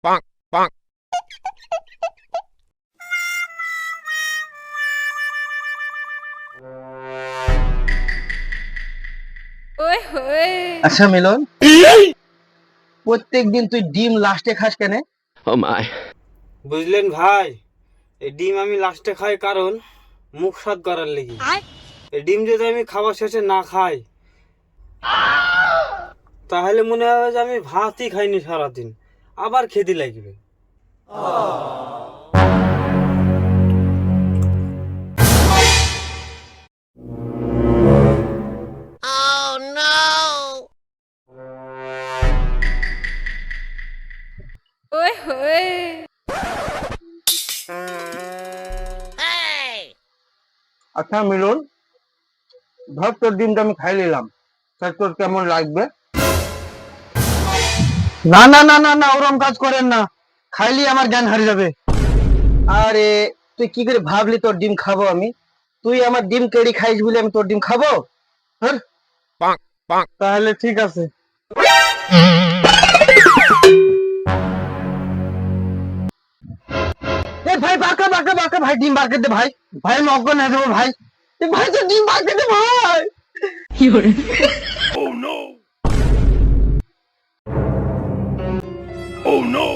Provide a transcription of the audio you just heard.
bonk, bonk. আচ্ছা মিলন, প্রত্যেকদিন তুই ডিম লাস্টে খাস কেন? Oh my. বুঝলেন ভাই, এই ডিম আমি লাস্টে খাই কারণ মুখ স্বাদ করার লেগে। এই ডিম যদি আমি খাবার শেষে না খাই তাহলে মনে হবে যে আমি ভাতই খাইনি সারাদিন, আবার খেতে লাগবে। আচ্ছা মিলন, ধর তোর ডিমটা আমি খাই নিলাম, তা তোর কেমন লাগবে? না না না না না, ওরম কাজ করেন না, খাইলি আমার জ্ঞান হারিয়ে যাবে। আরে তুই কি করে ভাবলি তোর ডিম খাবো আমি? তুই আমার ডিম কেড়ে খাইস বলে আমি তোর ডিম খাবো? হ্যাঁ, Bonk, bonk. তাহলে ঠিক আছে। এ ভাই, বাঁকা বাঁকা বাঁকা ভাই, ডিম বার করে দে ভাই। ভাই আমি অজ্ঞান হয়ে যাবো ভাই। এ ভাই তো ডিম বার করে দে ভাই। Oh no. Oh no.